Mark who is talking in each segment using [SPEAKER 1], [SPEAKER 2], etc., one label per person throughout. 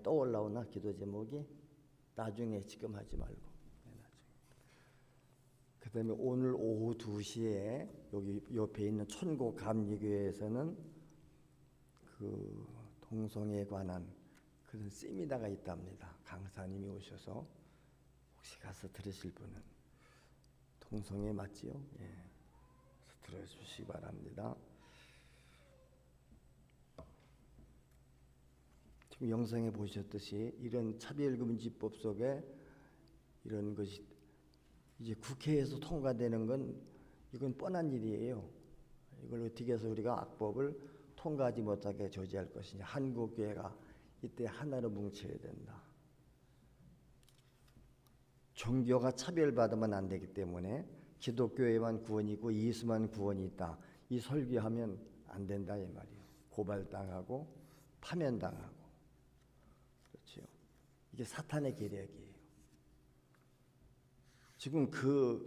[SPEAKER 1] 떠올라오나 기도 제목이? 나중에 지금 하지 말고 나중에. 그다음에 오늘 오후 2시에 여기 옆에 있는 천고 감리교회에서는 그 동성애에 관한 그런 세미나가 있답니다. 강사님이 오셔서 혹시 가서 들으실 분은 동성애 맞지요? 예. 들어주시기 바랍니다. 지금 영상에 보셨듯이 이런 차별금지법 속에 이런 것이 이제 국회에서 통과되는 건 이건 뻔한 일이에요. 이걸 어떻게 해서 우리가 악법을 통과하지 못하게 저지할 것이냐. 한국교회가 이때 하나로 뭉쳐야 된다. 종교가 차별받으면 안 되기 때문에 기독교에만 구원이 있고 예수만 구원이 있다. 이 설교하면 안 된다 이 말이에요. 고발당하고 파면당하고. 그렇죠. 이게 사탄의 계략이에요. 지금 그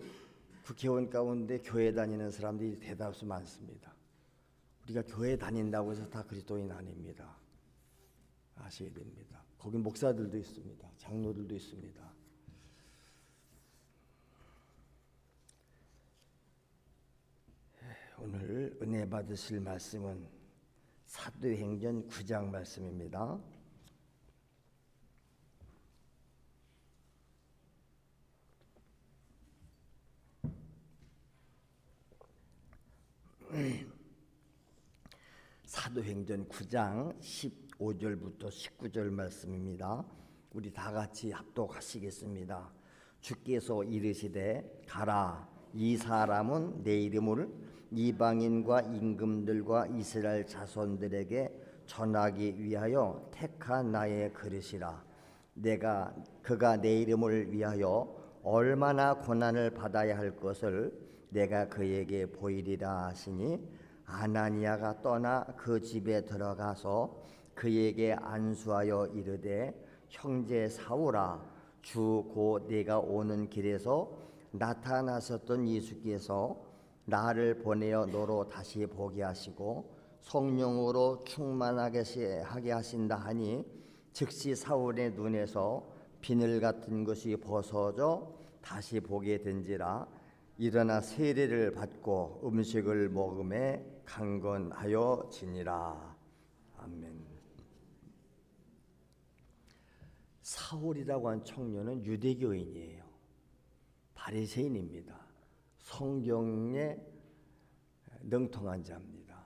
[SPEAKER 1] 국회의원 가운데 교회 다니는 사람들이 대다수 많습니다. 우리가 교회 다닌다고 해서 다 그리스도인 아닙니다. 아셔야 됩니다. 거기 목사들도 있습니다. 장로들도 있습니다. 오늘 은혜 받으실 말씀은 사도행전 9장 말씀입니다. 사도행전 9장 15절부터 19절 말씀입니다. 우리 다 같이 합독하시겠습니다. 주께서 이르시되 가라, 이 사람은 내 이름을 이방인과 임금들과 이스라엘 자손들에게 전하기 위하여 택한 나의 그릇이라. 그가 내 이름을 위하여 얼마나 고난을 받아야 할 것을 내가 그에게 보이리라 하시니, 아나니아가 떠나 그 집에 들어가서 그에게 안수하여 이르되, 형제 사울아, 주 곧 내가 오는 길에서 나타나셨던 예수께서 나를 보내어 너로 다시 보게 하시고 성령으로 충만하게 하게 하신다 하니, 즉시 사울의 눈에서 비늘 같은 것이 벗어져 다시 보게 된지라. 일어나 세례를 받고 음식을 먹음에 강건하여 지니라. 아멘. 사울이라고 한 청년은 유대교인이에요. 바리새인입니다. 성경에 능통한 자입니다.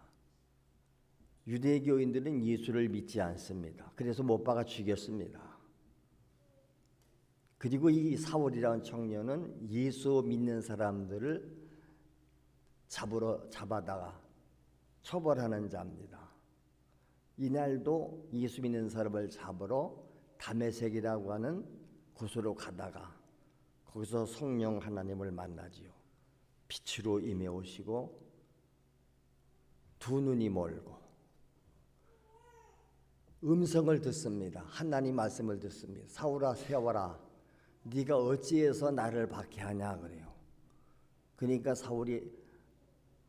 [SPEAKER 1] 유대교인들은 예수를 믿지 않습니다. 그래서 못 박아 죽였습니다. 그리고 이 사울이라는 청년은 예수 믿는 사람들을 잡아다가 처벌하는 자입니다. 이날도 예수 믿는 사람을 잡으러 다메섹이라고 하는 곳으로 가다가 거기서 성령 하나님을 만나지요. 빛으로 임해 오시고 두 눈이 멀고 음성을 듣습니다. 하나님 말씀을 듣습니다. 사울아 세워라, 네가 어찌해서 나를 박해하냐 그래요. 그러니까 사울이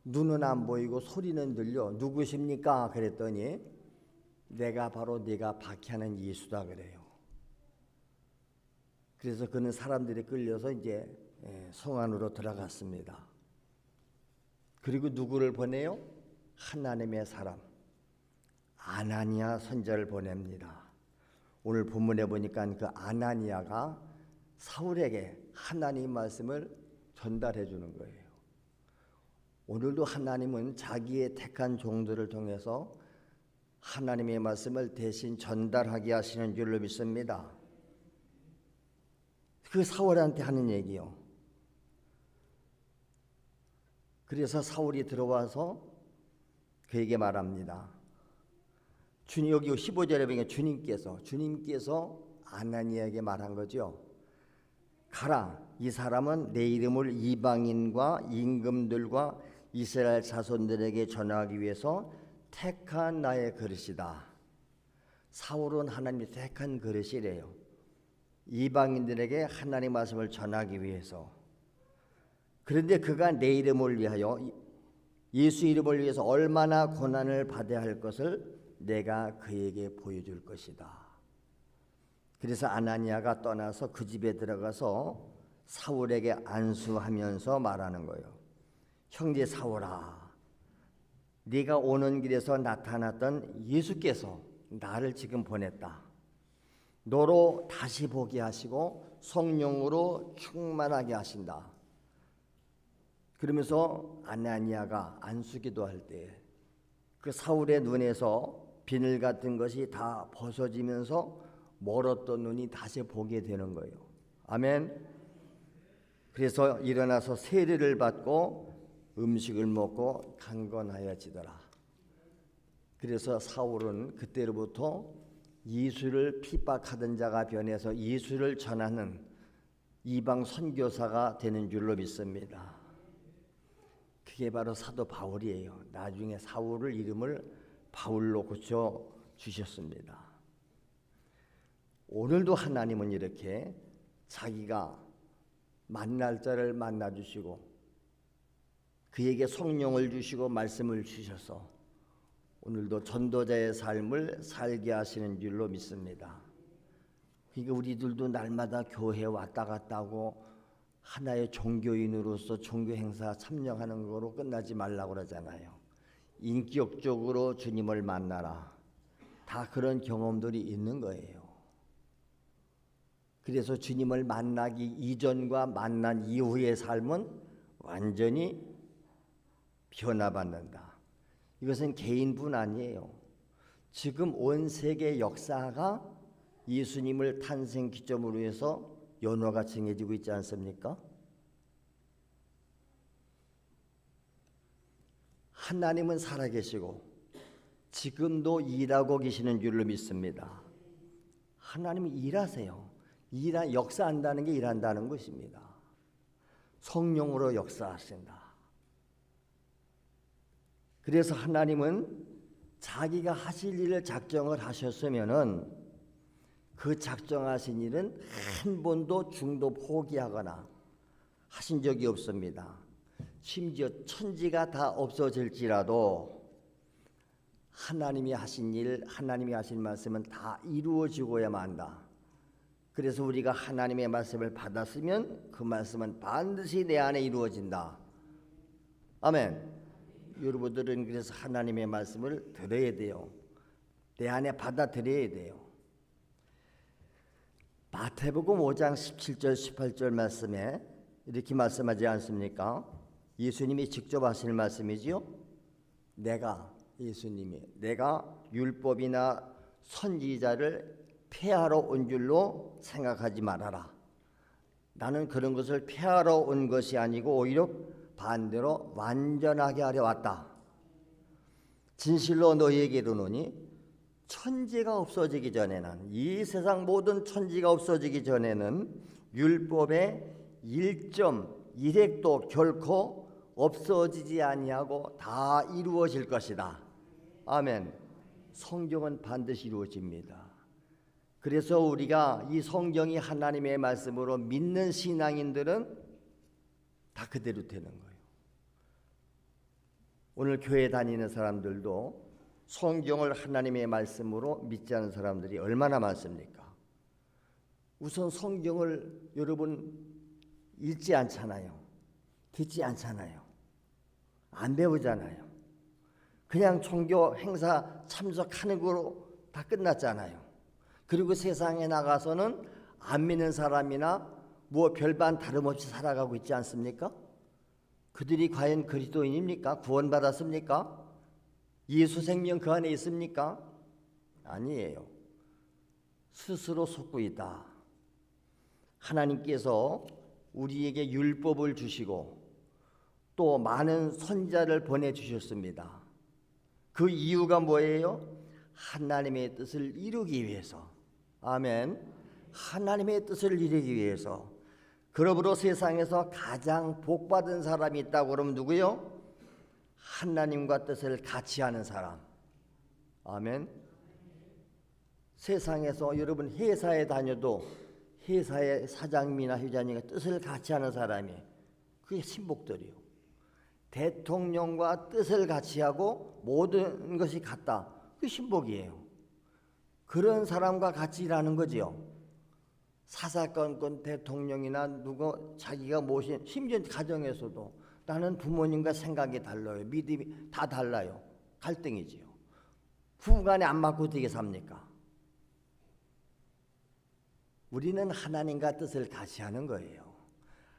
[SPEAKER 1] 눈은 안 보이고 소리는 들려. 누구십니까? 그랬더니 내가 바로 네가 박해하는 예수다 그래요. 그래서 그는 사람들이 끌려서 이제 성 안으로 들어갔습니다. 그리고 누구를 보내요? 하나님의 사람 아나니아 선지자를 보냅니다. 오늘 본문에 보니까 그 아나니아가 사울에게 하나님 말씀을 전달해 주는 거예요. 오늘도 하나님은 자기의 택한 종들을 통해서 하나님의 말씀을 대신 전달하게 하시는 줄로 믿습니다. 그 사울한테 하는 얘기요. 그래서 사울이 들어와서 그에게 말합니다. 여기 15절에 보니까 주님께서 아나니아에게 말한 거죠. 가라, 이 사람은 내 이름을 이방인과 임금들과 이스라엘 자손들에게 전하기 위해서 택한 나의 그릇이다. 사울은 하나님이 택한 그릇이래요. 이방인들에게 하나님의 말씀을 전하기 위해서. 그런데 그가 내 이름을 위하여, 예수 이름을 위해서 얼마나 고난을 받아야 할 것을 내가 그에게 보여줄 것이다. 그래서 아나니아가 떠나서 그 집에 들어가서 사울에게 안수하면서 말하는 거예요. 형제 사울아, 네가 오는 길에서 나타났던 예수께서 나를 지금 보냈다. 너로 다시 보게 하시고 성령으로 충만하게 하신다. 그러면서 아나니아가 안수기도할 때 그 사울의 눈에서 비늘 같은 것이 다 벗어지면서 멀었던 눈이 다시 보게 되는 거예요. 아멘. 그래서 일어나서 세례를 받고 음식을 먹고 강건하여지더라. 그래서 사울은 그때로부터 예수를 핍박하던 자가 변해서 예수를 전하는 이방 선교사가 되는 줄로 믿습니다. 그게 바로 사도 바울이에요. 나중에 사울을 이름을 바울로 고쳐 주셨습니다. 오늘도 하나님은 이렇게 자기가 만날 자를 만나 주시고 그에게 성령을 주시고 말씀을 주셔서 오늘도 전도자의 삶을 살게 하시는 줄로 믿습니다. 그러니까 우리들도 날마다 교회에 왔다 갔다 하고 하나의 종교인으로서 종교 행사 참여하는 거로 끝나지 말라고 그러잖아요. 인격적으로 주님을 만나라. 다 그런 경험들이 있는 거예요. 그래서 주님을 만나기 이전과 만난 이후의 삶은 완전히 변화받는다. 이것은 개인뿐 아니에요. 지금 온 세계 역사가 예수님을 탄생 기점으로 해서 연화가 정해지고 있지 않습니까? 하나님은 살아계시고 지금도 일하고 계시는 줄로 믿습니다. 하나님은 일하세요. 역사한다는 게 일한다는 것입니다. 성령으로 역사하신다. 그래서 하나님은 자기가 하실 일을 작정을 하셨으면은 그 작정하신 일은 한 번도 중도 포기하거나 하신 적이 없습니다. 심지어 천지가 다 없어질지라도 하나님이 하신 일, 하나님이 하신 말씀은 다 이루어지고야만 한다. 그래서 우리가 하나님의 말씀을 받았으면 그 말씀은 반드시 내 안에 이루어진다. 아멘. 여러분들은 그래서 하나님의 말씀을 들어야 돼요. 내 안에 받아들여야 돼요. 마태복음 5장 17절 18절 말씀에 이렇게 말씀하지 않습니까? 예수님이 직접 하실 말씀이지요. 내가 율법이나 선지자를 폐하러 온 줄로 생각하지 말아라. 나는 그런 것을 폐하러 온 것이 아니고 오히려 반대로 완전하게 하려 왔다. 진실로 너희에게 이르노니 천지가 없어지기 전에는, 이 세상 모든 천지가 없어지기 전에는 율법의 1.1획도 결코 없어지지 아니하고 다 이루어질 것이다. 아멘. 성경은 반드시 이루어집니다. 그래서 우리가 이 성경이 하나님의 말씀으로 믿는 신앙인들은 다 그대로 되는 거예요. 오늘 교회 다니는 사람들도 성경을 하나님의 말씀으로 믿지 않는 사람들이 얼마나 많습니까? 우선 성경을 여러분 읽지 않잖아요. 듣지 않잖아요. 안 배우잖아요. 그냥 종교 행사 참석하는 거로 다 끝났잖아요. 그리고 세상에 나가서는 안 믿는 사람이나 뭐 별반 다름없이 살아가고 있지 않습니까? 그들이 과연 그리스도인입니까? 구원받았습니까? 예수 생명 그 안에 있습니까? 아니에요. 스스로 속고 있다. 하나님께서 우리에게 율법을 주시고 또 많은 선지자를 보내주셨습니다. 그 이유가 뭐예요? 하나님의 뜻을 이루기 위해서. 아멘. 하나님의 뜻을 이루기 위해서. 그러므로 세상에서 가장 복받은 사람이 있다고 그러면 누구요? 하나님과 뜻을 같이 하는 사람. 아멘. 세상에서 여러분 회사에 다녀도 회사의 사장님이나 회장님과 뜻을 같이 하는 사람이 그게 신복들이요. 대통령과 뜻을 같이 하고 모든 것이 같다. 그게 신복이에요. 그런 사람과 같이 일하는 거지요. 사사건건 대통령이나 누구 자기가 모신 심지어 가정에서도 나는 부모님과 생각이 달라요. 믿음이 다 달라요. 갈등이지요. 부부간에 안 맞고 어떻게 삽니까? 우리는 하나님과 뜻을 같이 하는 거예요.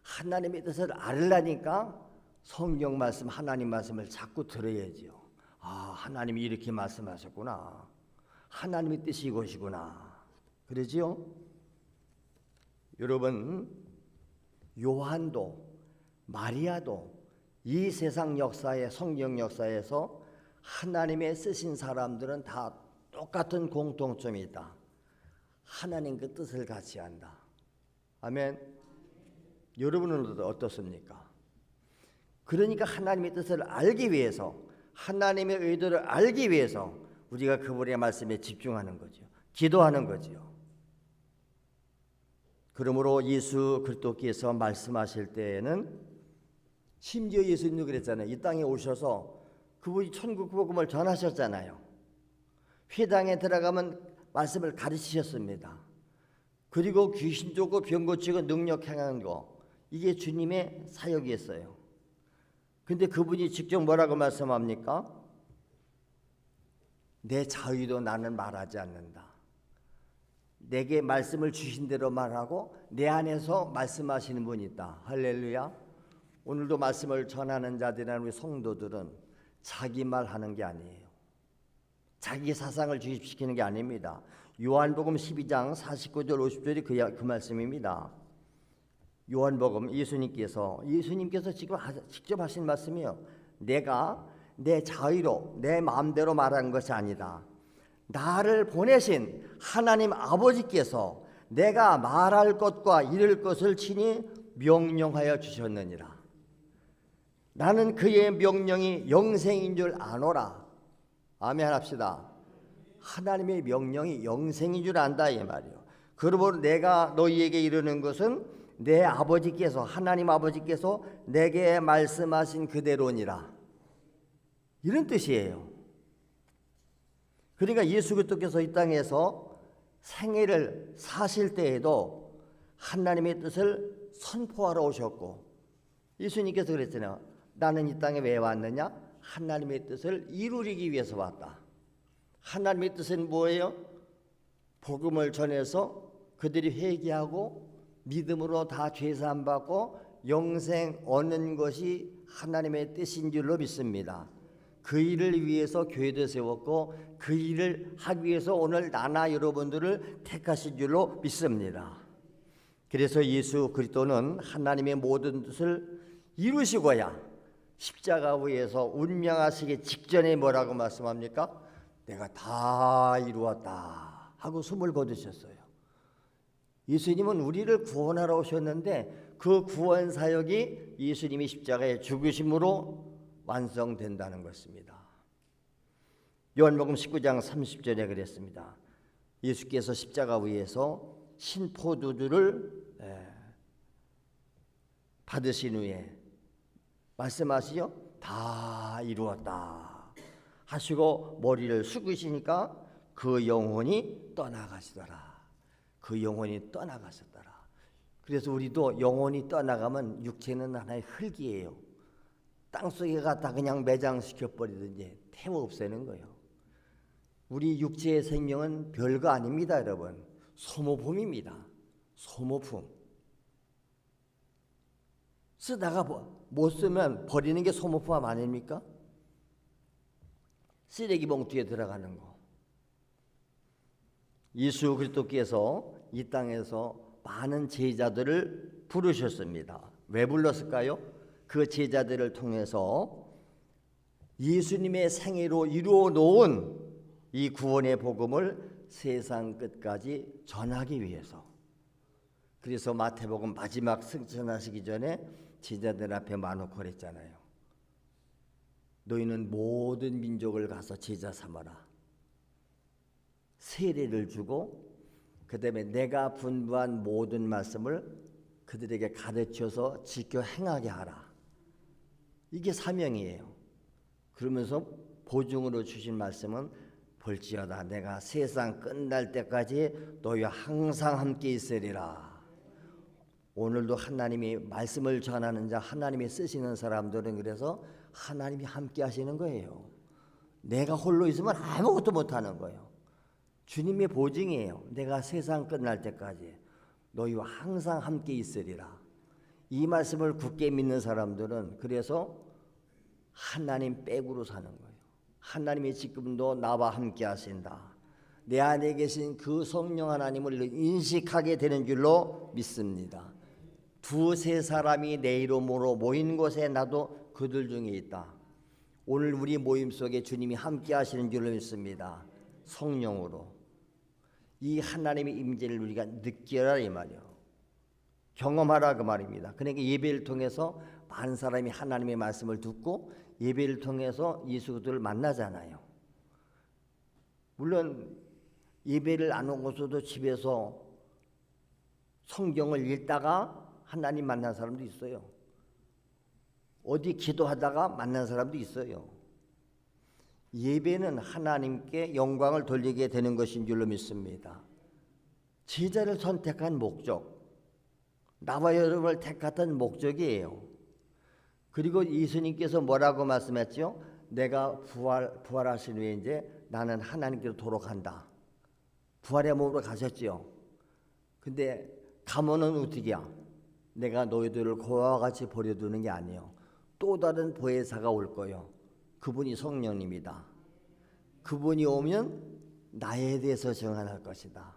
[SPEAKER 1] 하나님의 뜻을 알으려니까 성경 말씀, 하나님 말씀을 자꾸 들어야지요. 아, 하나님이 이렇게 말씀하셨구나. 하나님의 뜻이 이것이구나. 그러지요? 여러분, 요한도 마리아도 이 세상 역사에, 성경 역사에서 하나님의 쓰신 사람들은 다 똑같은 공통점이 있다. 하나님 그 뜻을 같이 한다. 아멘. 여러분은 어떻습니까? 그러니까 하나님의 뜻을 알기 위해서, 하나님의 의도를 알기 위해서 우리가 그분의 말씀에 집중하는 거죠. 기도하는 거죠. 그러므로 예수 그리스도께서 말씀하실 때에는 심지어 예수님도 그랬잖아요. 이 땅에 오셔서 그분이 천국 복음을 전하셨잖아요. 회당에 들어가면 말씀을 가르치셨습니다. 그리고 귀신 쫓고 병 고치고 능력 행하는 거, 이게 주님의 사역이었어요. 근데 그분이 직접 뭐라고 말씀합니까? 내 자유도 나는 말하지 않는다. 내게 말씀을 주신 대로 말하고 내 안에서 말씀하시는 분이 있다. 할렐루야. 오늘도 말씀을 전하는 자들이나 우리 성도들은 자기 말하는 게 아니에요. 자기 사상을 주입시키는 게 아닙니다. 요한복음 12장 49절 50절이 그 말씀입니다. 요한복음 예수님께서 지금 직접 하신 말씀이에요. 내가 내 자유로 내 마음대로 말하는 것이 아니다. 나를 보내신 하나님 아버지께서 내가 말할 것과 이룰 것을 친히 명령하여 주셨느니라. 나는 그의 명령이 영생인 줄 아노라. 아멘 합시다. 하나님의 명령이 영생인 줄 안다 이 말이요. 그러므로 내가 너희에게 이르는 것은 내 아버지께서, 하나님 아버지께서 내게 말씀하신 그대로니라. 이런 뜻이에요. 그러니까 예수 그리스도께서 이 땅에서 생애를 사실 때에도 하나님의 뜻을 선포하러 오셨고, 예수님께서 그랬잖아요. 나는 이 땅에 왜 왔느냐? 하나님의 뜻을 이루기 위해서 왔다. 하나님의 뜻은 뭐예요? 복음을 전해서 그들이 회개하고 믿음으로 다 죄사함 받고 영생 얻는 것이 하나님의 뜻인 줄로 믿습니다. 그 일을 위해서 교회도 세웠고 그 일을 하기 위해서 오늘 나나 여러분들을 택하신 줄로 믿습니다. 그래서 예수 그리스도는 하나님의 모든 뜻을 이루시고야 십자가 위에서 운명하시기 직전에 뭐라고 말씀합니까? 내가 다 이루었다 하고 숨을 거두셨어요. 예수님은 우리를 구원하러 오셨는데 그 구원 사역이 예수님이 십자가에 죽으심으로 완성된다는 것입니다. 요한복음 19장 30절에 그랬습니다. 예수께서 십자가 위에서 신포도주를 받으신 후에 말씀하시죠. 다 이루었다 하시고 머리를 숙이시니까 그 영혼이 떠나가시더라. 그 영혼이 떠나가셨더라. 그래서 우리도 영혼이 떠나가면 육체는 하나의 흙이에요. 땅속에 갖다 그냥 매장시켜 버리든지 태워 없애는 거예요. 우리 육체의 생명은 별거 아닙니다, 여러분. 소모품입니다. 소모품. 쓰다가 못 쓰면 버리는 게 소모품 아닙니까? 쓰레기 봉투에 들어가는 거. 예수 그리스도께서 이 땅에서 많은 제자들을 부르셨습니다. 왜 불렀을까요? 그 제자들을 통해서 예수님의 생애로 이루어 놓은 이 구원의 복음을 세상 끝까지 전하기 위해서. 그래서 마태복음 마지막 승천하시기 전에 제자들 앞에 마놓고 그랬잖아요. 너희는 모든 민족을 가서 제자 삼아라. 세례를 주고 그 다음에 내가 분부한 모든 말씀을 그들에게 가르쳐서 지켜 행하게 하라. 이게 사명이에요. 그러면서 보증으로 주신 말씀은 볼지어다 내가 세상 끝날 때까지 너희와 항상 함께 있으리라. 오늘도 하나님이 말씀을 전하는 자, 하나님이 쓰시는 사람들은 그래서 하나님이 함께 하시는 거예요. 내가 홀로 있으면 아무것도 못하는 거예요. 주님의 보증이에요. 내가 세상 끝날 때까지 너희와 항상 함께 있으리라. 이 말씀을 굳게 믿는 사람들은 그래서 하나님 백으로 사는 거예요. 하나님이 지금도 나와 함께 하신다. 내 안에 계신 그 성령 하나님을 인식하게 되는 줄로 믿습니다. 두세 사람이 내 이름으로 모인 곳에 나도 그들 중에 있다. 오늘 우리 모임 속에 주님이 함께 하시는 줄로 믿습니다. 성령으로. 이 하나님의 임재를 우리가 느껴라 이 말이요. 경험하라 그 말입니다. 그러니까 예배를 통해서 많은 사람이 하나님의 말씀을 듣고 예배를 통해서 예수 그리스도를 만나잖아요. 물론 예배를 안 오고서도 집에서 성경을 읽다가 하나님 만난 사람도 있어요. 어디 기도하다가 만난 사람도 있어요. 예배는 하나님께 영광을 돌리게 되는 것인 줄로 믿습니다. 제자를 선택한 목적, 나와 여러분을 택했던 목적이에요. 그리고 예수님께서 뭐라고 말씀했죠? 내가 부활하신 후에 이제 나는 하나님께로 돌아간다. 부활의 몸으로 가셨지요. 근데 가면은 어떻게야? 내가 너희들을 고아와 같이 버려두는 게 아니에요. 또 다른 보혜사가 올 거예요. 그분이 성령님이다. 그분이 오면 나에 대해서 증언할 것이다.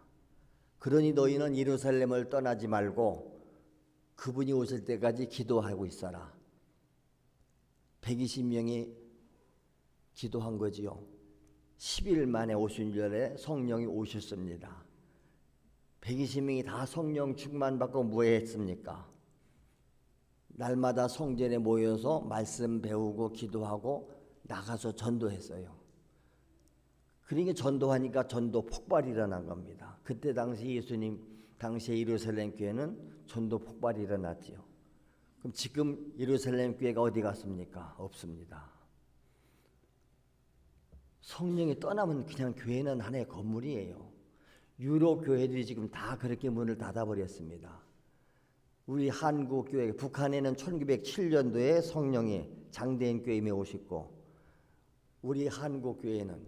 [SPEAKER 1] 그러니 너희는 예루살렘을 떠나지 말고 그분이 오실 때까지 기도하고 있어라. 120명이 기도한 거지요. 10일 만에 오순절에 성령이 오셨습니다. 120명이 다 성령 충만받고 뭐 했습니까? 날마다 성전에 모여서 말씀 배우고 기도하고 나가서 전도했어요. 그러니까 전도하니까 전도 폭발이 일어난 겁니다. 그때 당시 예수님 당시에 예루살렘 교회는 전도 폭발이 일어났지요. 그럼 지금 예루살렘 교회가 어디 갔습니까? 없습니다. 성령이 떠나면 그냥 교회는 하나의 건물이에요. 유럽 교회들이 지금 다 그렇게 문을 닫아버렸습니다. 우리 한국 교회, 북한에는 1907년도에 성령이 장대인 교회에 오셨고 우리 한국 교회는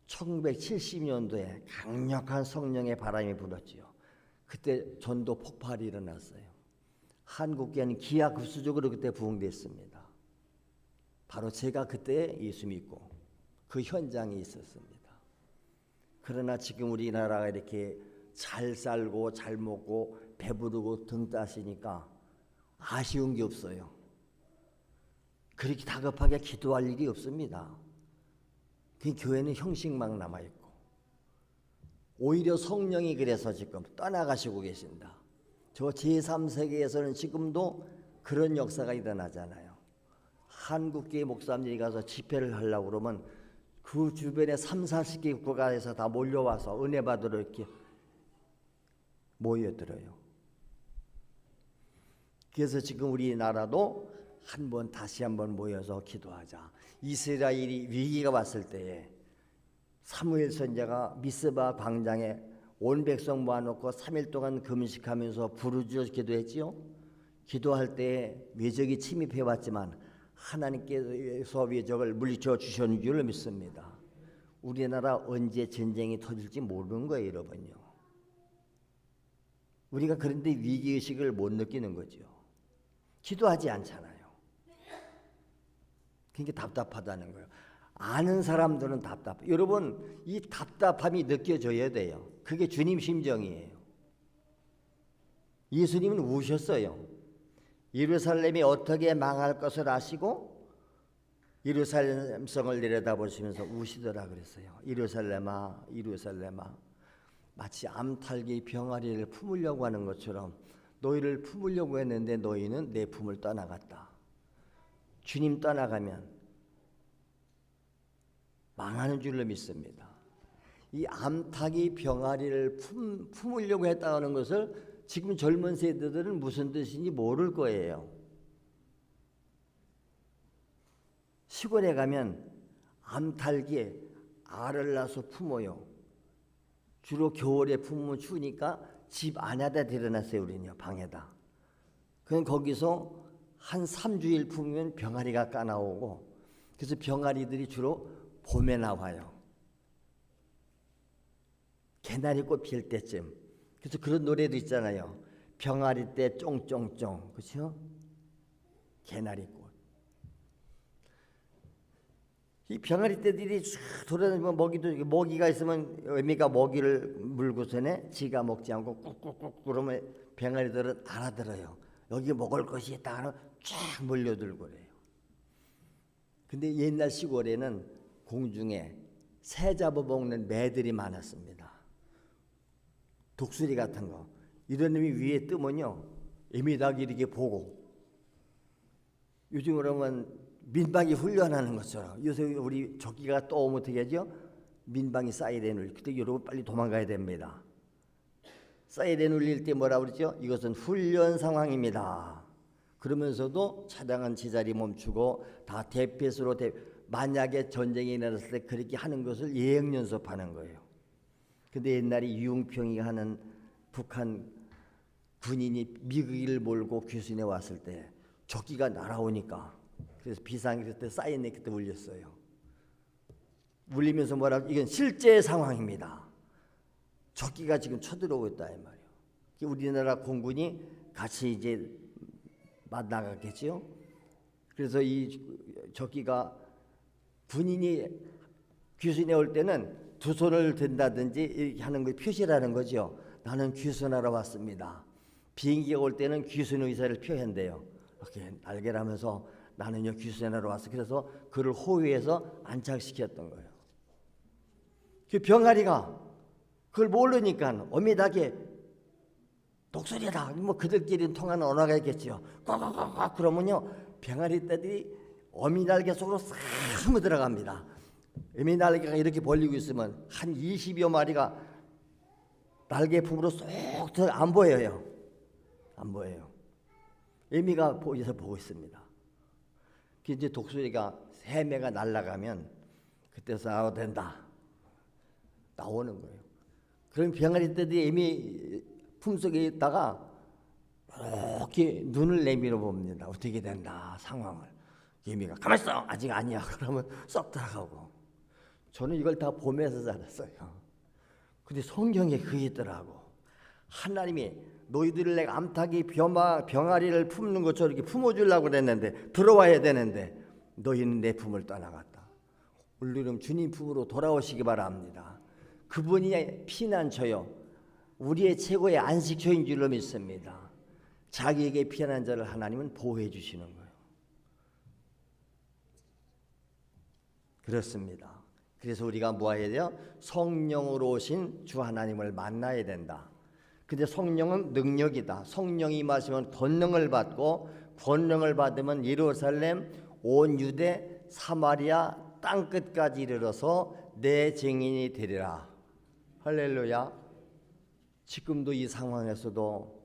[SPEAKER 1] 1970년도에 강력한 성령의 바람이 불었지요. 그때 전도 폭발이 일어났어요. 한국 교회는 기하급수적으로 그때 부흥됐습니다. 바로 제가 그때 예수 믿고 그 현장에 있었습니다. 그러나 지금 우리나라가 이렇게 잘 살고 잘 먹고 배부르고 등 따시니까 아쉬운 게 없어요. 그렇게 다급하게 기도할 일이 없습니다. 그 교회는 형식만 남아있고 오히려 성령이 그래서 지금 떠나가시고 계신다. 저 제3세계에서는 지금도 그런 역사가 일어나잖아요. 한국교회 목사님들이 가서 집회를 하려고 그러면 그 주변에 30-40개 국가에서 다 몰려와서 은혜 받으러 이렇게 모여들어요. 그래서 지금 우리나라도 다시 한번 모여서 기도하자. 이스라엘이 위기가 왔을 때에 사무엘 선지자가 미스바 광장에 온 백성 모아놓고 3일 동안 금식하면서 부르짖어 기도했지요. 기도할 때 외적이 침입해 왔지만 하나님께서 외적을 물리쳐 주셨는 줄 믿습니다. 우리나라 언제 전쟁이 터질지 모르는 거예요, 여러분요. 우리가 그런데 위기의식을 못 느끼는 거죠. 기도하지 않잖아요. 그러니까 답답하다는 거예요. 아는 사람들은 답답해요. 여러분, 이 답답함이 느껴져야 돼요. 그게 주님 심정이에요. 예수님은 우셨어요. 예루살렘이 어떻게 망할 것을 아시고 예루살렘 성을 내려다보시면서 우시더라 그랬어요. 예루살렘아, 예루살렘아, 마치 암탉이 병아리를 품으려고 하는 것처럼 너희를 품으려고 했는데 너희는 내 품을 떠나갔다. 주님 떠나가면 망하는 줄로 믿습니다. 이 암탉이 병아리를 품으려고 했다는 것을 지금 젊은 세대들은 무슨 뜻인지 모를 거예요. 시골에 가면 암탉이 알을 낳아서 품어요. 주로 겨울에 품으면 추우니까 집 안에다 데려놨어요. 우리는요, 방에다. 그럼 거기서 한 3주일 품으면 병아리가 까나오고, 그래서 병아리들이 주로 봄에 나와요. 개나리꽃 필 때쯤. 그래서 그런 노래도 있잖아요. 병아리 때 쫑쫑쫑, 그렇죠? 개나리꽃. 이 병아리 떼들이 쭉 돌아다니면 먹이가 있으면 애미가 먹이를 물고서네 지가 먹지 않고 꾹꾹꾹 그러면 병아리들은 알아들어요. 여기 먹을 것이 있다 하면 쫙 몰려들고 그래요. 근데 옛날 시골에는 공중에 새 잡아먹는 매들이 많았습니다. 독수리 같은 거. 이런 놈이 위에 뜨면요, 애미닭이 이렇게 보고, 요즘 그러면 민방위 훈련하는 것처럼 요새 우리 조끼가 또 오면 어떻게 하죠? 민방위 사이렌 울릴 때 여러분 빨리 도망가야 됩니다. 사이렌 울릴 때 뭐라 그러죠? 이것은 훈련 상황입니다. 그러면서도 차량은 제자리 멈추고 다 대피소로 만약에 전쟁이 일어났을 때 그렇게 하는 것을 예행 연습하는 거예요. 근데 옛날에 이웅평이 하는 북한 군인이 미국을 몰고 귀순해 왔을 때 조끼가 날아오니까, 그래서 비상이 그때 사이렌이 그때 울렸어요. 울리면서 뭐라고? 이건 실제 상황입니다. 적기가 지금 쳐들어오고 있다 이 말이에요. 우리나라 공군이 같이 이제 만나갔겠죠. 그래서 이 적기가 군인이 귀순해 올 때는 두 손을 든다든지 이렇게 하는 걸 표시라는 거죠. 나는 귀순하러 왔습니다. 비행기가 올 때는 귀순 의사를 표현돼요. 이렇게 날개를 하면서 나는요 귀순하러 왔어. 그래서 그를 호위해서 안착시켰던 거예요. 그 병아리가 그걸 모르니까 어미닭에 독수리다. 뭐 그들끼리 통하는 언어가 있겠지요. 꽉꽉꽉 그러면요 병아리 떼들이 어미 날개 속으로 싹 숨어 들어갑니다. 어미 날개가 이렇게 벌리고 있으면 한 20여 마리가 날개 품으로 쏙 들어 안 보여요. 안 보여요. 어미가 보여서 보고 있습니다. 그 이제 독수리가 세 매가 날아가면 그때서 아우 된다 나오는 거예요. 그럼 병아리 떼들이 어미 품속에 있다가 이렇게 눈을 내밀어 봅니다. 어떻게 된다 상황을. 어미가 가만 있어 아직 아니야 그러면 쏙 들어가고. 저는 이걸 다 보면서 자랐어요. 근데 성경에 그게 있더라고. 하나님이 너희들을 내가 암탉이 병아리를 품는 것처럼 이렇게 품어주려고 그랬는데 들어와야 되는데 너희는 내 품을 떠나갔다. 우리는 주님 품으로 돌아오시기 바랍니다. 그분이 피난처요 우리의 최고의 안식처인 줄로 믿습니다. 자기에게 피난한 자를 하나님은 보호해 주시는 거예요. 그렇습니다. 그래서 우리가 뭐 해야 돼요? 성령으로 오신 주 하나님을 만나야 된다. 근데 성령은 능력이다. 성령이 임하시면 권능을 받고 권능을 받으면 예루살렘 온 유대 사마리아 땅끝까지 이르러서 내 증인이 되리라. 할렐루야. 지금도 이 상황에서도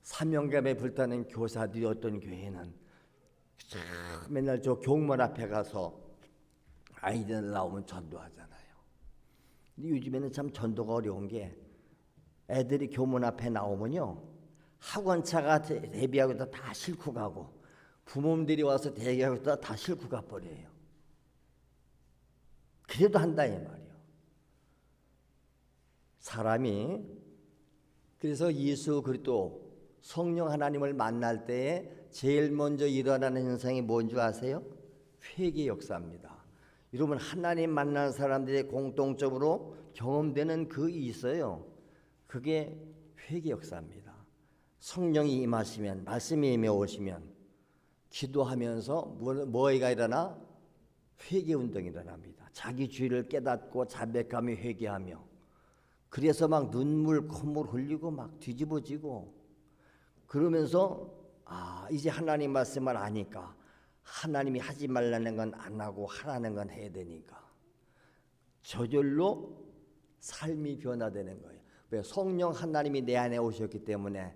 [SPEAKER 1] 사명감에 불타는 교사들이 어떤 교회는 맨날 저 교문 앞에 가서 아이들 나오면 전도하잖아요. 근데 요즘에는 참 전도가 어려운 게 애들이 교문 앞에 나오면요 학원차가 대비하고 다 싣고 가고 부모님들이 와서 대기하고 다 싣고 가버려요. 그래도 한다 이 말이에요. 사람이 그래서 예수 그리스도 성령 하나님을 만날 때에 제일 먼저 일어나는 현상이 뭔지 아세요? 회개 역사입니다. 여러분 하나님 만난 사람들의 공통적으로 경험되는 그게 있어요. 그게 회개 역사입니다. 성령이 임하시면 말씀이 임해오시면 기도하면서 뭐가 일어나? 회개 운동이 일어납니다. 자기 죄를 깨닫고 자백하며 회개하며 그래서 막 눈물 콧물 흘리고 막 뒤집어지고 그러면서 이제 하나님 말씀을 아니까 하나님이 하지 말라는 건 안 하고 하라는 건 해야 되니까 저절로 삶이 변화되는 거예요. 왜? 성령 하나님이 내 안에 오셨기 때문에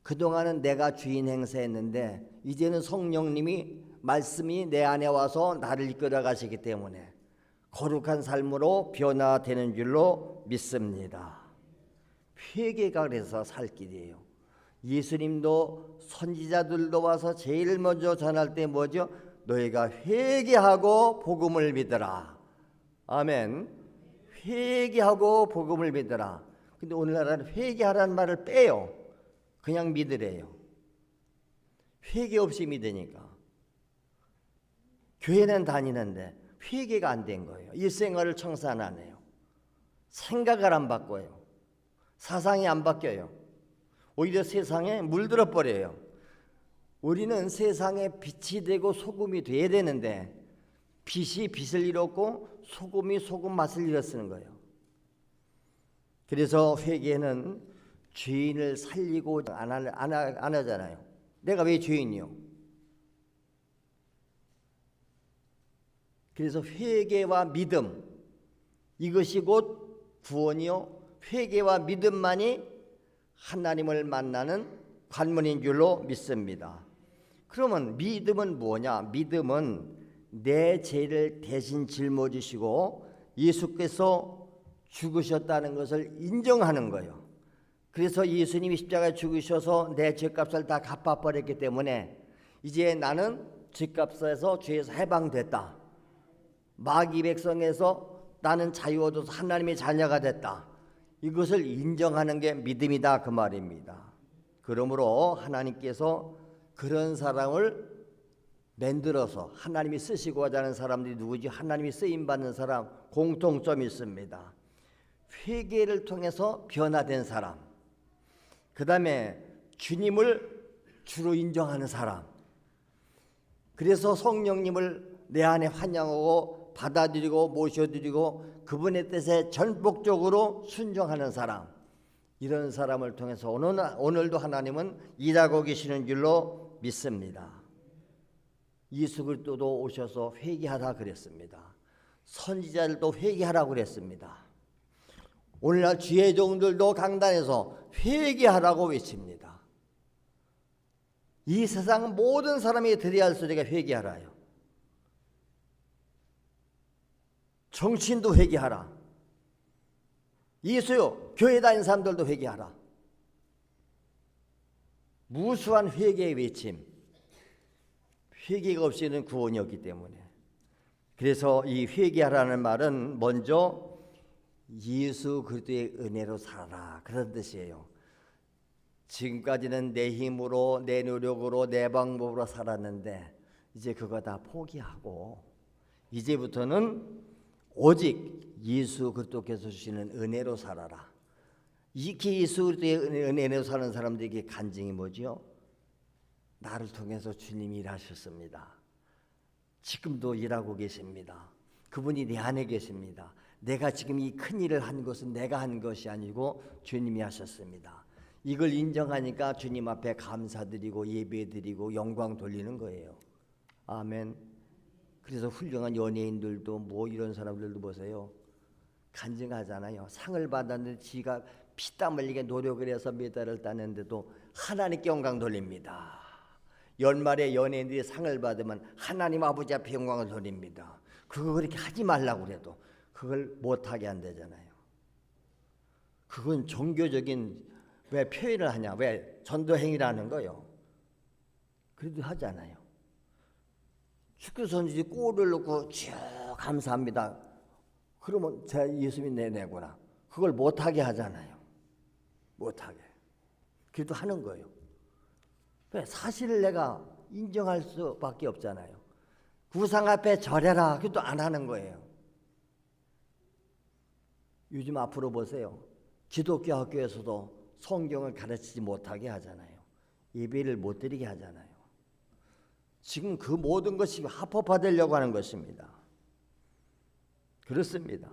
[SPEAKER 1] 그동안은 내가 주인 행세했는데 이제는 성령님이 말씀이 내 안에 와서 나를 이끌어 가시기 때문에 거룩한 삶으로 변화되는 줄로 믿습니다. 회개가 그래서 살 길이에요. 예수님도 선지자들도 와서 제일 먼저 전할 때 뭐죠? 너희가 회개하고 복음을 믿으라. 아멘. 회개하고 복음을 믿으라. 근데 오늘날은 회개하라는 말을 빼요. 그냥 믿으래요. 회개 없이 믿으니까. 교회는 다니는데 회개가 안 된 거예요. 일생활을 청산 안 해요. 생각을 안 바꿔요. 사상이 안 바뀌어요. 오히려 세상에 물들어 버려요. 우리는 세상에 빛이 되고 소금이 돼야 되는데 빛이 빛을 잃었고 소금이 소금 맛을 잃었는 거예요. 그래서 회개는 죄인을 살리고 안 하잖아요. 내가 왜 죄인이요? 그래서 회개와 믿음, 이것이 곧 구원이요. 회개와 믿음만이 하나님을 만나는 관문인 줄로 믿습니다. 그러면 믿음은 뭐냐? 믿음은 내 죄를 대신 짊어지시고 예수께서 죽으셨다는 것을 인정하는 거예요. 그래서 예수님이 십자가에 죽으셔서 내 죄값을 다 갚아버렸기 때문에 이제 나는 죄값에서 죄에서 해방됐다. 마귀 백성에서 나는 자유 얻어서 하나님의 자녀가 됐다. 이것을 인정하는 게 믿음이다 그 말입니다. 그러므로 하나님께서 그런 사람을 만들어서 하나님이 쓰시고자 하는 사람들이 누구지? 하나님이 쓰임받는 사람 공통점이 있습니다. 회개를 통해서 변화된 사람, 그 다음에 주님을 주로 인정하는 사람, 그래서 성령님을 내 안에 환영하고 받아들이고 모셔드리고 그분의 뜻에 전폭적으로 순종하는 사람, 이런 사람을 통해서 오늘도 하나님은 일하고 계시는 줄로 믿습니다. 예수 그리스도도 오셔서 회개하라 그랬습니다. 선지자들도 회개하라고 그랬습니다. 오늘날 주의 종들도 강단에서 회개하라고 외칩니다. 이 세상 모든 사람이 들어야 할 소리가 회개하라요. 정치인도 회개하라. 예수요, 교회 다니는 사람들도 회개하라. 무수한 회개의 외침. 회개가 없이는 구원이 없기 때문에. 그래서 이 회개하라는 말은 먼저 예수 그리스도의 은혜로 살아라, 그런 뜻이에요. 지금까지는 내 힘으로, 내 노력으로, 내 방법으로 살았는데 이제 그거 다 포기하고 이제부터는 오직 예수 그리스도께서 주시는 은혜로 살아라. 이렇게 예수 그리스도의 은혜로 사는 사람들에게 간증이 뭐지요? 나를 통해서 주님이 일하셨습니다. 지금도 일하고 계십니다. 그분이 내 안에 계십니다. 내가 지금 이 큰 일을 한 것은 내가 한 것이 아니고 주님이 하셨습니다. 이걸 인정하니까 주님 앞에 감사드리고 예배드리고 영광 돌리는 거예요. 아멘. 그래서 훌륭한 연예인들도 뭐 이런 사람들도 보세요. 간증하잖아요. 상을 받았는데 지가 피땀 흘리게 노력을 해서 메달을 따는데도 하나님께 영광 돌립니다. 연말에 연예인들이 상을 받으면 하나님 아버지 앞에 영광을 돌립니다. 그거 그렇게 하지 말라고 그래도 그걸 못하게 한다잖아요. 그건 종교적인 왜 표현을 하냐, 왜 전도행위라는 거요. 그래도 하잖아요. 축구 선수들이 골을 넣고 쭉 감사합니다. 그러면 제 예수님이 내내구나. 그걸 못하게 하잖아요. 못하게. 그래도 하는 거예요. 왜? 사실을 내가 인정할 수밖에 없잖아요. 구상 앞에 절해라. 그것도 안 하는 거예요. 요즘 앞으로 보세요. 기독교 학교에서도 성경을 가르치지 못하게 하잖아요. 예배를 못 드리게 하잖아요. 지금 그 모든 것이 합법화되려고 하는 것입니다. 그렇습니다.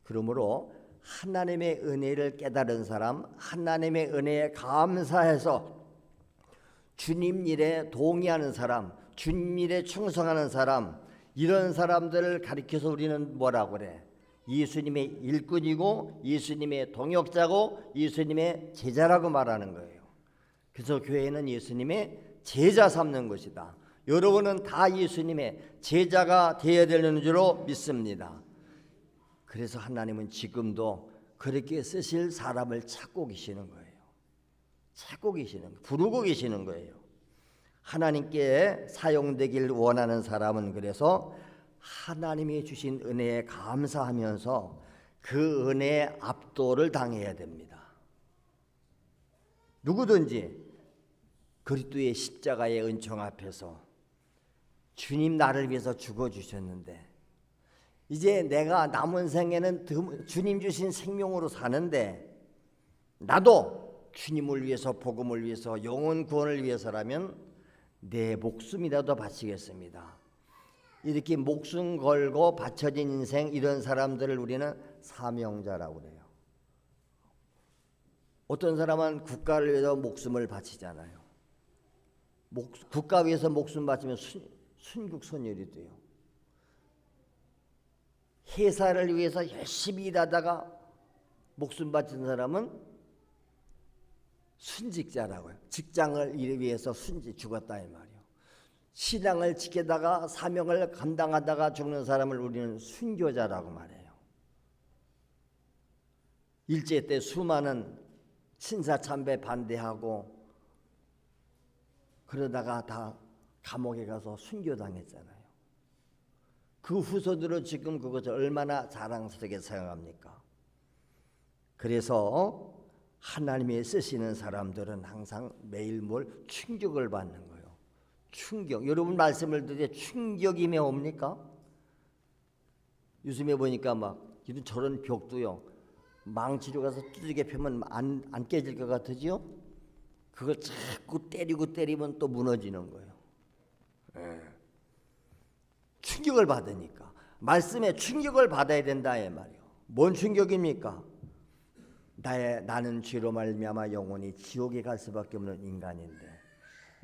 [SPEAKER 1] 그러므로 하나님의 은혜를 깨달은 사람, 하나님의 은혜에 감사해서 주님 일에 동의하는 사람, 주님 일에 충성하는 사람, 이런 사람들을 가리켜서 우리는 뭐라고 그래? 예수님의 일꾼이고 예수님의 동역자고 예수님의 제자라고 말하는 거예요. 그래서 교회는 예수님의 제자 삼는 것이다. 여러분은 다 예수님의 제자가 되어야 되는 줄로 믿습니다. 그래서 하나님은 지금도 그렇게 쓰실 사람을 찾고 계시는 거예요. 찾고 계시는 거예요. 부르고 계시는 거예요. 하나님께 사용되길 원하는 사람은 그래서 하나님이 주신 은혜에 감사하면서 그 은혜의 압도를 당해야 됩니다. 누구든지 그리스도의 십자가의 은총 앞에서 주님 나를 위해서 죽어주셨는데 이제 내가 남은 생에는 주님 주신 생명으로 사는데 나도 주님을 위해서 복음을 위해서 영혼 구원을 위해서라면 내 목숨이라도 바치겠습니다. 이렇게 목숨 걸고 바쳐진 인생 이런 사람들을 우리는 사명자라고 그래요. 어떤 사람은 국가를 위해서 목숨을 바치잖아요. 국가 위해서 목숨 바치면 순국선열이 돼요. 회사를 위해서 열심히 일하다가 목숨 바친 사람은 순직자라고요. 직장을 위해서 죽었다 이 말이에요. 신앙을 지키다가 사명을 감당하다가 죽는 사람을 우리는 순교자라고 말해요. 일제 때 수많은 신사참배 반대하고 그러다가 다 감옥에 가서 순교당했잖아요. 그 후손들은 지금 그것을 얼마나 자랑스럽게 생각합니까? 그래서 하나님이 쓰시는 사람들은 항상 매일 충격을 받는 거예요. 충격. 여러분 말씀을 듣는데 충격이면 옵니까? 요즘에 보니까 막 이런 저런 벽도요. 망치로 가서 두들겨 펴면 안 깨질 것 같으지요? 그걸 자꾸 때리면 또 무너지는 거예요. 충격을 받으니까 말씀에 충격을 받아야 된다 이 말이에요. 뭔 충격입니까? 나는 죄로 말미암아 영원히 지옥에 갈 수밖에 없는 인간인데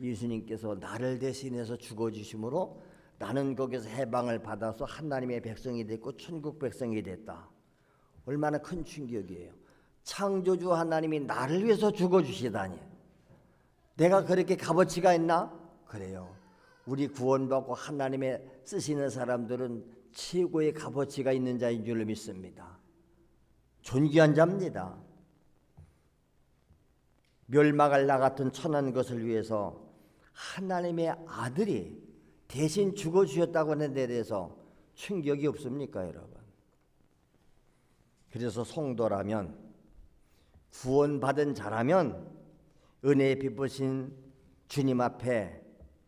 [SPEAKER 1] 예수님께서 나를 대신해서 죽어주심으로 나는 거기서 해방을 받아서 하나님의 백성이 됐고 천국 백성이 됐다. 얼마나 큰 충격이에요. 창조주 하나님이 나를 위해서 죽어주시다니. 내가 그렇게 값어치가 있나? 그래요. 우리 구원받고 하나님의 쓰시는 사람들은 최고의 값어치가 있는 자인 줄 믿습니다. 존귀한 자입니다. 멸망할 나 같은 천한 것을 위해서 하나님의 아들이 대신 죽어주셨다고 하는 데 대해서 충격이 없습니까 여러분? 그래서 성도라면 구원받은 자라면 은혜에 비쁘신 주님 앞에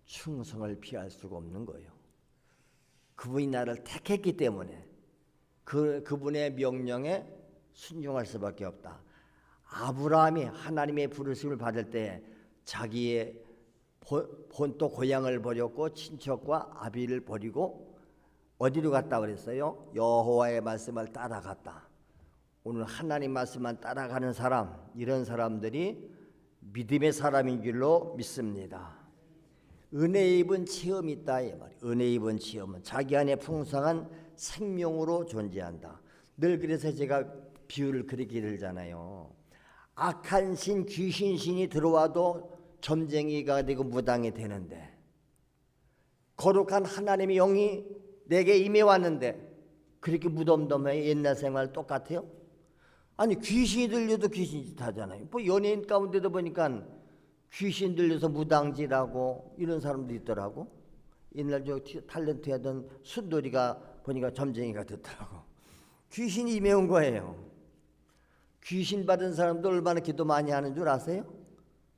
[SPEAKER 1] 충성을 피할 수가 없는 거예요. 그분이 나를 택했기 때문에 그분의 명령에 순종할 수밖에 없다. 아브라함이 하나님의 부르심을 받을 때 자기의 본토 고향을 버렸고 친척과 아비를 버리고 어디로 갔다 그랬어요? 여호와의 말씀을 따라갔다. 오늘 하나님 말씀만 따라가는 사람, 이런 사람들이 믿음의 사람인 줄로 믿습니다. 은혜 입은 체험이 있다 이 말이에요. 은혜 입은 체험은 자기 안에 풍성한 생명으로 존재한다. 늘 그래서 제가 비유를 그렇게 들잖아요. 악한 귀신신이 들어와도 점쟁이가 되고 무당이 되는데 거룩한 하나님의 영이 내게 임해 왔는데 그렇게 무덤덤해 옛날 생활 똑같아요? 아니 귀신이 들려도 귀신 짓 하잖아요. 뭐 연예인 가운데도 보니까 귀신 들려서 무당질하고 이런 사람도 있더라고. 옛날 저 탤런트 하던 순돌이가 보니까 점쟁이가 됐더라고. 귀신이 임해온 거예요. 귀신 받은 사람도 얼마나 기도 많이 하는 줄 아세요?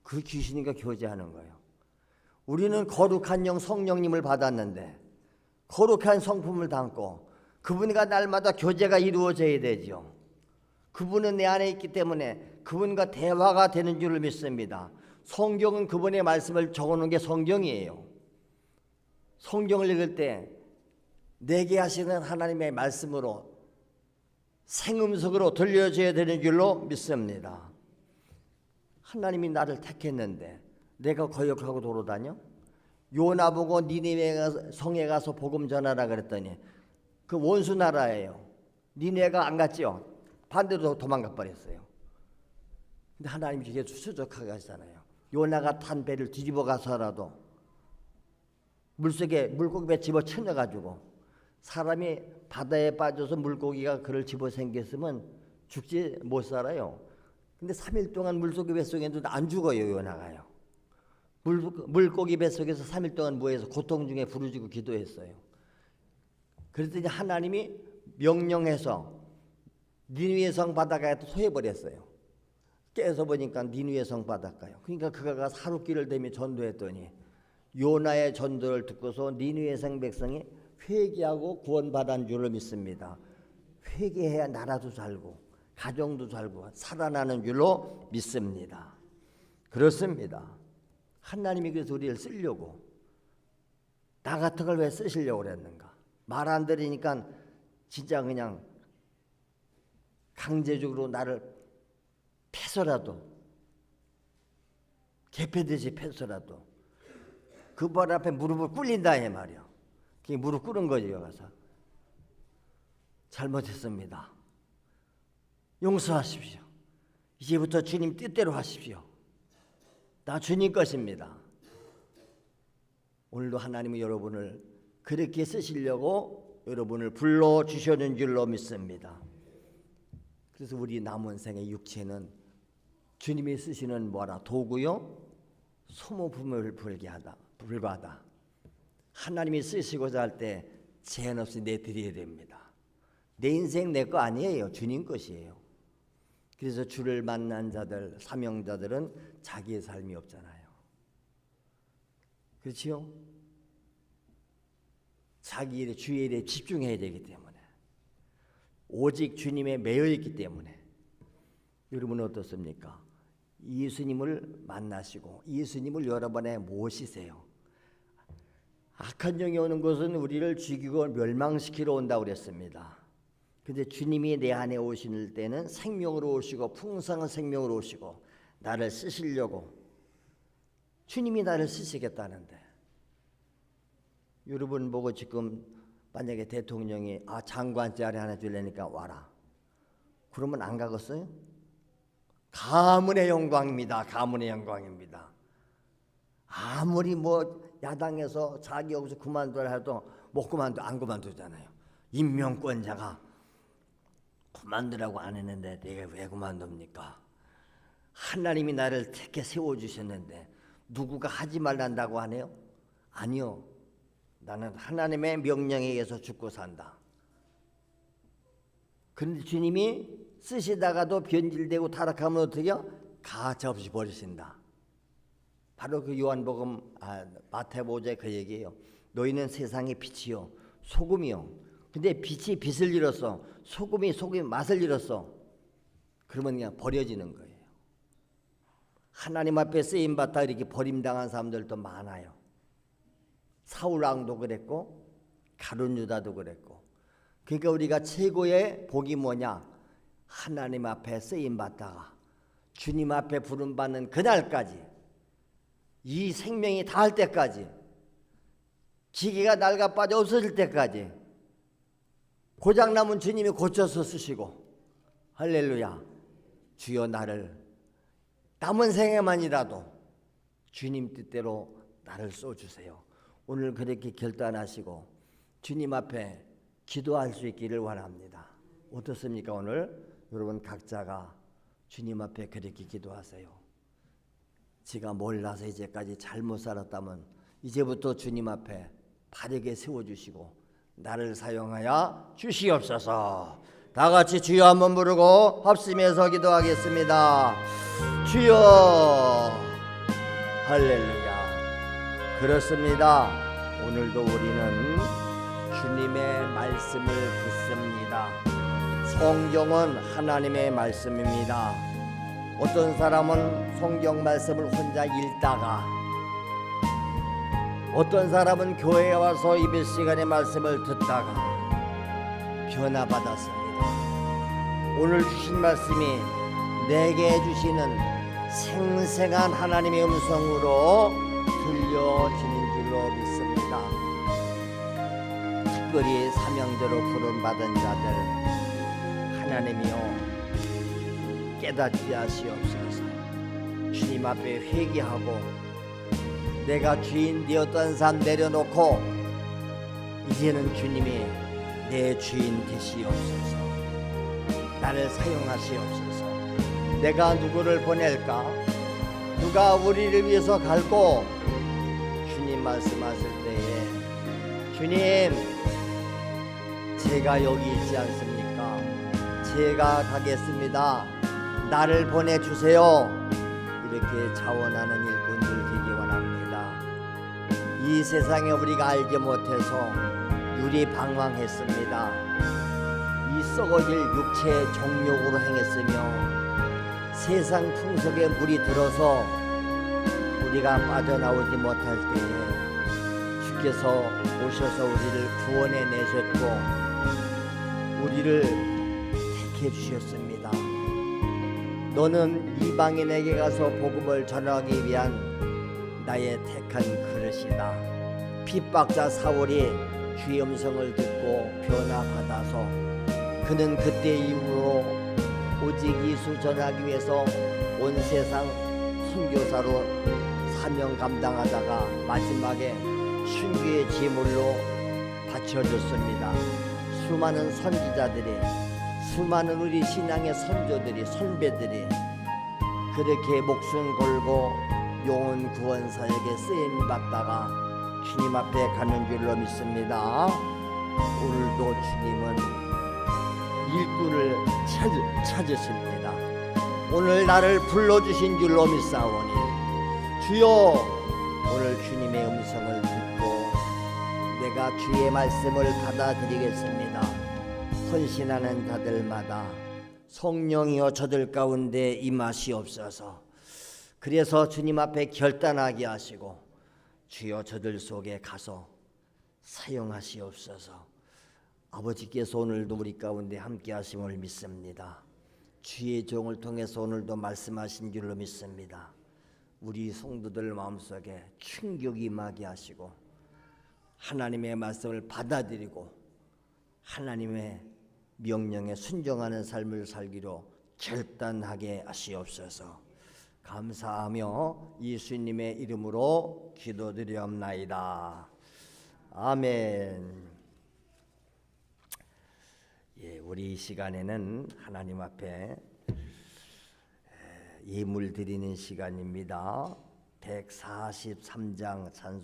[SPEAKER 1] 그 귀신과 교제하는 거예요. 우리는 거룩한 영 성령님을 받았는데 거룩한 성품을 담고 그분과 날마다 교제가 이루어져야 되죠. 그분은 내 안에 있기 때문에 그분과 대화가 되는 줄을 믿습니다. 성경은 그분의 말씀을 적어놓은 게 성경이에요. 성경을 읽을 때 내게 하시는 하나님의 말씀으로 생음석으로 들려줘야 되는 줄로 믿습니다. 하나님이 나를 택했는데 내가 거역하고 돌아다녀? 요나 보고 니느웨 성에 가서 복음 전하라 그랬더니 그 원수 나라예요. 니느웨가 안 갔죠? 반대로 도망가 버렸어요. 근데 하나님이 계속 수적하게 하시잖아요. 요나가 탄 배를 뒤집어 가서라도 물속에 물고기에 집어쳐넣어가지고 사람이 바다에 빠져서 물고기가 그를 집어생겼으면 죽지 못 살아요. 근데 3일 동안 물고기 뱃속에도 안 죽어요. 나가요. 물고기 뱃속에서 3일 동안 뭐해서 고통 중에 부르짖고 기도했어요. 그랬더니 하나님이 명령해서 니느웨 성 바닷가에 소해버렸어요. 깨서 보니까 니느웨 성 바닷가요. 그러니까 그가 가서 하룻길을 대며 전도했더니 요나의 전도를 듣고서 니느웨 성 백성이 회개하고 구원받은 줄을 믿습니다. 회개해야 나라도 살고 가정도 살고 살아나는 줄로 믿습니다. 그렇습니다. 하나님이 그래서 우리를 쓰려고, 나 같은 걸 왜 쓰시려고 그랬는가? 말 안 들으니까 진짜 그냥 강제적으로 나를 패서라도, 개패듯이 패서라도 그 발 앞에 무릎을 꿇린다 이 말이야. 그게 무릎 꿇은 거지. 가서 잘못했습니다. 용서하십시오. 이제부터 주님 뜻대로 하십시오. 나 주님 것입니다. 오늘도 하나님은 여러분을 그렇게 쓰시려고 여러분을 불러주셨는 줄로 믿습니다. 그래서 우리 남은 생의 육체는 주님이 쓰시는 뭐라 도구요? 소모품을 불과하다. 하나님이 쓰시고자 할 때 제한 없이 내드려야 됩니다. 내 인생 내 거 아니에요. 주님 것이에요. 그래서 주를 만난 자들, 사명자들은 자기의 삶이 없잖아요. 그렇지요? 자기 일에, 주의 일에 집중해야 되기 때문에, 오직 주님에 매여 있기 때문에. 여러분은 어떻습니까? 예수님을 만나시고 예수님을 여러 번에 모시세요. 악한 영이 오는 것은 우리를 죽이고 멸망시키러 온다고 그랬습니다. 근데 주님이 내 안에 오실 때는 생명으로 오시고 풍성한 생명으로 오시고 나를 쓰시려고, 주님이 나를 쓰시겠다는데, 여러분 보고 지금 만약에 대통령이 장관 자리 하나 주려니까 와라, 그러면 안 가겠어요? 가문의 영광입니다. 가문의 영광입니다. 아무리 뭐 야당에서 자기 여기서 그만두라 해도 못 그만두, 안 그만두잖아요. 임명권자가 그만두라고 안 했는데 내가 왜 그만둡니까? 하나님이 나를 택해 세워주셨는데 누구가 하지 말란다고 하네요? 아니요. 나는 하나님의 명령에 의해서 죽고 산다. 그런데 주님이 쓰시다가도 변질되고 타락하면 어떻게 해요? 가차없이 버리신다. 바로 그 요한복음 마태복음 그 얘기예요. 너희는 세상의 빛이요 소금이요. 근데 빛이 빛을 잃었어, 소금이 맛을 잃었어. 그러면 그냥 버려지는 거예요. 하나님 앞에 쓰임받다 이렇게 버림당한 사람들도 많아요. 사울 왕도 그랬고 가룟 유다도 그랬고. 그러니까 우리가 최고의 복이 뭐냐? 하나님 앞에 쓰임받다가 주님 앞에 부름받는 그날까지, 이 생명이 닿을 때까지, 기계가 낡아 빠져 없어질 때까지 고장나면 주님이 고쳐서 쓰시고, 할렐루야, 주여 나를 남은 생에만이라도 주님 뜻대로 나를 써주세요. 오늘 그렇게 결단하시고 주님 앞에 기도할 수 있기를 원합니다. 어떻습니까? 오늘 여러분 각자가 주님 앞에 그렇게 기도하세요. 제가 몰라서 이제까지 잘못 살았다면 이제부터 주님 앞에 바르게 세워주시고 나를 사용하여 주시옵소서. 다 같이 주여 한번 부르고 합심해서 기도하겠습니다. 주여. 할렐루야. 그렇습니다. 오늘도 우리는 주님의 말씀을 듣습니다. 성경은 하나님의 말씀입니다. 어떤 사람은 성경 말씀을 혼자 읽다가, 어떤 사람은 교회에 와서 예배 시간에 말씀을 듣다가 변화받았습니다. 오늘 주신 말씀이 내게 주시는 생생한 하나님의 음성으로 들려지는 줄로 믿습니다. 특별히 사명자로 부름받은 자들, 하나님이여 깨닫게 하시옵소서. 주님 앞에 회개하고 내가 주인 되었던 삶 내려놓고 이제는 주님이 내 주인 되시옵소서. 나를 사용하시옵소서. 내가 누구를 보낼까? 누가 우리를 위해서 갈고? 주님 말씀하실 때에 주님, 제가 여기 있지 않습니까? 제가 가겠습니다. 나를 보내주세요. 이렇게 자원하는 일꾼들 되기 원합니다. 이 세상에 우리가 알지 못해서 유리방황했습니다. 이 썩어질 육체의 정욕으로 행했으며 세상 풍속에 물이 들어서 우리가 빠져나오지 못할 때에 주께서 오셔서 우리를 구원해 내셨고 우리를 택해 주셨습니다. 너는 이방인에게 가서 복음을 전하기 위한 나의 택한 그릇이다. 핍박자 사울이 주의 음성을 듣고 변화받아서 그는 그때 이후로 오직 예수 전하기 위해서 온 세상 선교사로 사명 감당하다가 마지막에 순교의 제물로 바쳐졌습니다. 수많은 선지자들이, 수많은 우리 신앙의 선조들이, 선배들이 그렇게 목숨 걸고 영혼 구원 사역에 쓰임 받다가 주님 앞에 가는 줄로 믿습니다. 오늘도 주님은 일꾼을 찾으십니다. 오늘 나를 불러주신 줄로 믿사오니 주여, 오늘 주님의 음성을 듣고 내가 주의 말씀을 받아들이겠습니다. 헌신하는 자들마다 성령이여 저들 가운데 임하시옵소서. 그래서 주님 앞에 결단하게 하시고 주여 저들 속에 가서 사용하시옵소서. 아버지께서 오늘도 우리 가운데 함께 하심을 믿습니다. 주의 종을 통해서 오늘도 말씀하신 줄로 믿습니다. 우리 성도들 마음속에 충격이 임하게 하시고 하나님의 말씀을 받아들이고 하나님의 명령에 순종하는 삶을 살기로 결단하게 하시옵소서. 감사하며 예수님의 이름으로 기도드리옵나이다. 아멘. 예, 우리 이 시간에는 하나님 앞에 예물 드리는 시간입니다. 143장 찬송